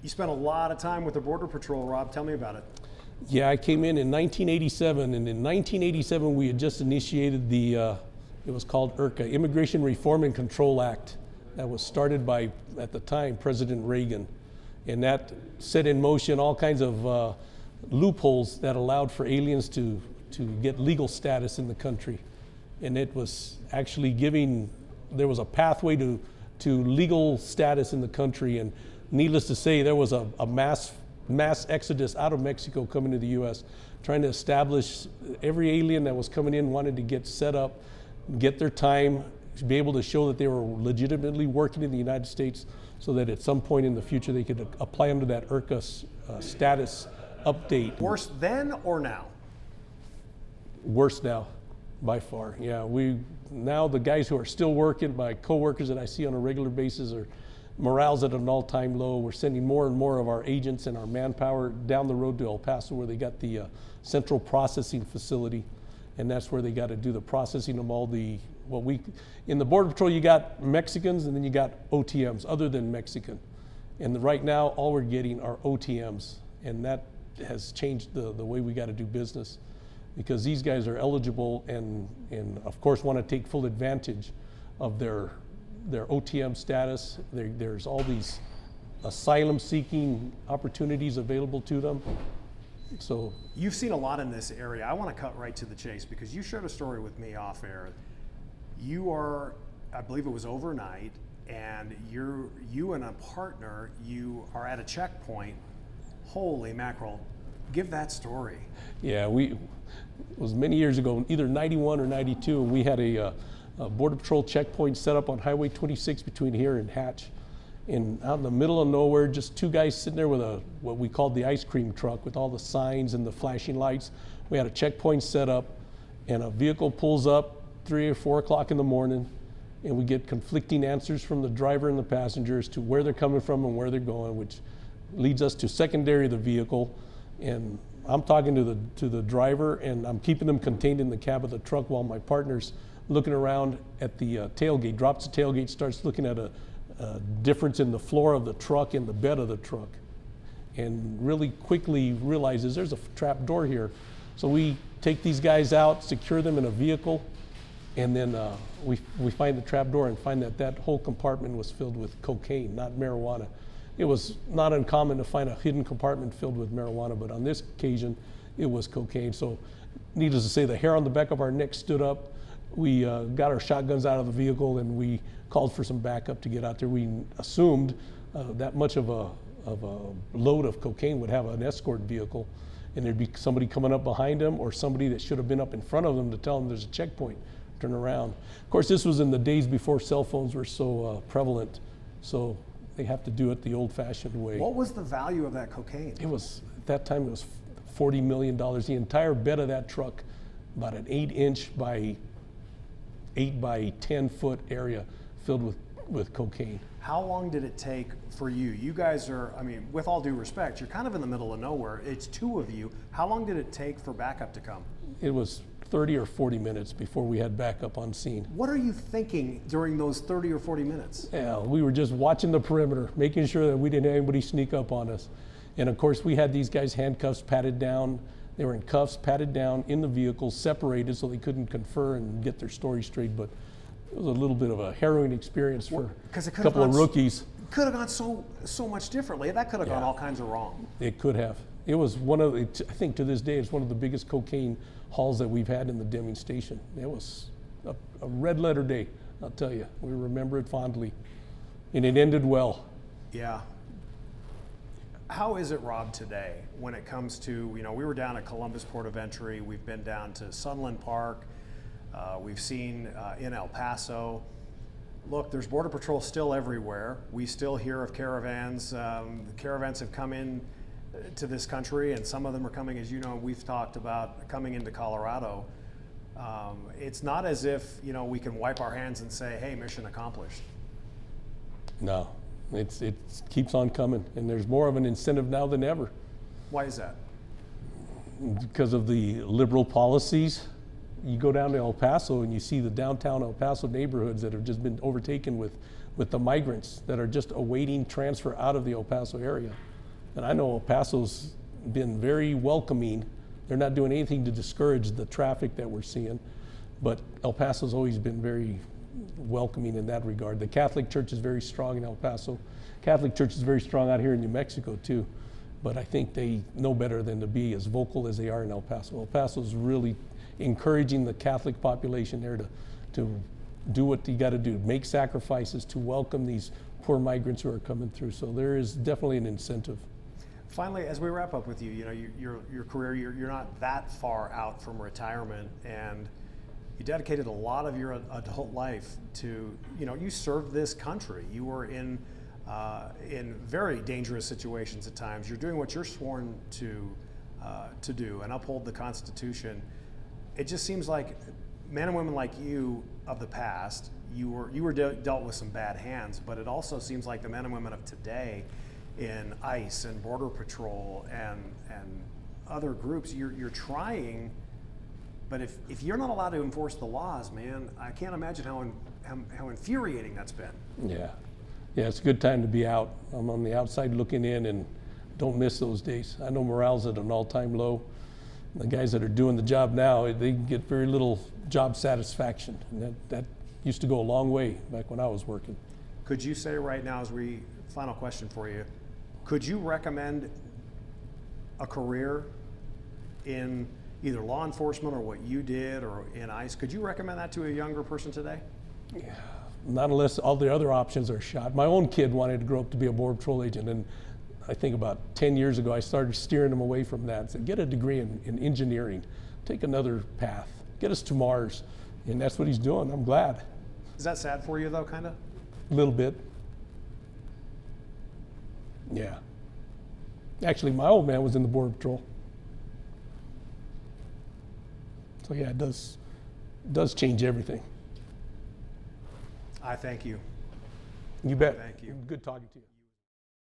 You spent a lot of time with the Border Patrol, Rob. Tell me about it. Yeah, I came in 1987, and in 1987 we had just initiated the, it was called IRCA, Immigration Reform and Control Act, that was started by, at the time, President Reagan. And that set in motion all kinds of loopholes that allowed for aliens to get legal status in the country. And it was actually giving, there was a pathway to legal status in the country. And needless to say, there was a mass exodus out of Mexico coming to the U.S., trying to establish every alien that was coming in wanted to get set up, get their time, be able to show that they were legitimately working in the United States so that at some point in the future they could apply under that IRCA status update. Worse then or now? Worse now, by far. Yeah, now the guys who are still working, my coworkers that I see on a regular basis, are morale's at an all-time low. We're sending more and more of our agents and our manpower down the road to El Paso, where they got the central processing facility, and that's where they got to do the processing of all the, in the Border Patrol you got Mexicans and then you got OTMs, other than Mexican. And right now all we're getting are OTMs, and that has changed the way we got to do business, because these guys are eligible and of course want to take full advantage of their OTM status. There's all these asylum-seeking opportunities available to them. So you've seen a lot in this area. I want to cut right to the chase, because you shared a story with me off air. You are, I believe it was overnight, and you and a partner, you are at a checkpoint. Holy mackerel! Give that story. Yeah, it was many years ago, either 91 or 92, and we had a Border Patrol checkpoint set up on Highway 26 between here and Hatch. And out in the middle of nowhere, just two guys sitting there with what we called the ice cream truck with all the signs and the flashing lights. We had a checkpoint set up, and a vehicle pulls up 3 or 4 o'clock in the morning, and we get conflicting answers from the driver and the passengers to where they're coming from and where they're going, which leads us to secondary the vehicle. And I'm talking to the driver, and I'm keeping them contained in the cab of the truck while my partner's looking around at the tailgate, drops the tailgate, starts looking at a difference in the floor of the truck and the bed of the truck, and really quickly realizes there's a trap door here. So we take these guys out, secure them in a vehicle, and then we find the trap door and find that whole compartment was filled with cocaine, not marijuana. It was not uncommon to find a hidden compartment filled with marijuana, but on this occasion, it was cocaine. So needless to say, the hair on the back of our neck stood up. We got our shotguns out of the vehicle, and we called for some backup to get out there. We assumed that much of a load of cocaine would have an escort vehicle, and there'd be somebody coming up behind them or somebody that should have been up in front of them to tell them there's a checkpoint, turn around. Of course, this was in the days before cell phones were so prevalent, so they have to do it the old-fashioned way. What was the value of that cocaine? It was, at that time, it was $40 million. The entire bed of that truck, about an 8-inch by 8 by 10 foot area filled with cocaine. How long did it take for you? You guys are, I mean, with all due respect, you're kind of in the middle of nowhere. It's two of you. How long did it take for backup to come? It was 30 or 40 minutes before we had backup on scene. What are you thinking during those 30 or 40 minutes? Yeah, we were just watching the perimeter, making sure that we didn't have anybody sneak up on us. And of course, we had these guys handcuffs, patted down. They were in cuffs, patted down in the vehicle, separated so they couldn't confer and get their story straight. But it was a little bit of a harrowing experience for a couple of rookies. It could have gone so much differently. That could have gone all kinds of wrong. It could have. It was one of the, I think to this day, it's one of the biggest cocaine hauls that we've had in the Deming station. It was a red letter day, I'll tell you. We remember it fondly. And it ended well. Yeah. How is it, Rob, today when it comes to, you know, we were down at Columbus Port of Entry, we've been down to Sunland Park, we've seen in El Paso. Look, there's Border Patrol still everywhere. We still hear of caravans. Caravans have come in to this country, and some of them are coming, as you know, we've talked about coming into Colorado. It's not as if, you know, we can wipe our hands and say, hey, mission accomplished. No. It keeps on coming, and there's more of an incentive now than ever. Why is that? Because of the liberal policies. You go down to El Paso and you see the downtown El Paso neighborhoods that have just been overtaken with the migrants that are just awaiting transfer out of the El Paso area. And I know El Paso's been very welcoming. They're not doing anything to discourage the traffic that we're seeing, but El Paso's always been very welcoming in that regard. The Catholic Church is very strong in El Paso. Catholic Church is very strong out here in New Mexico too, but I think they know better than to be as vocal as they are in El Paso. El Paso's really encouraging the Catholic population there to do what you got to do, make sacrifices to welcome these poor migrants who are coming through. So there is definitely an incentive. Finally, as we wrap up with you, your career, you're not that far out from retirement, and you dedicated a lot of your adult life to, you served this country. You were in very dangerous situations at times. You're doing what you're sworn to do and uphold the Constitution. It just seems like men and women like you of the past, you were dealt with some bad hands, but it also seems like the men and women of today in ICE and Border Patrol and other groups, you're trying, but if you're not allowed to enforce the laws, man, I can't imagine how infuriating that's been. Yeah, it's a good time to be out. I'm on the outside looking in and don't miss those days. I know morale's at an all-time low. The guys that are doing the job now, they get very little job satisfaction. And that used to go a long way back when I was working. Could you say right now, final question for you, could you recommend a career in either law enforcement or what you did or in ICE? Could you recommend that to a younger person today? Yeah, not unless all the other options are shot. My own kid wanted to grow up to be a Border Patrol agent, and I think about 10 years ago I started steering him away from that. Said, get a degree in engineering, take another path, get us to Mars, and that's what he's doing. I'm glad. Is that sad for you though, kind of? A little bit. Yeah. Actually, my old man was in the Border Patrol. So yeah, it does change everything. I thank you. You bet. Thank you. Good talking to you.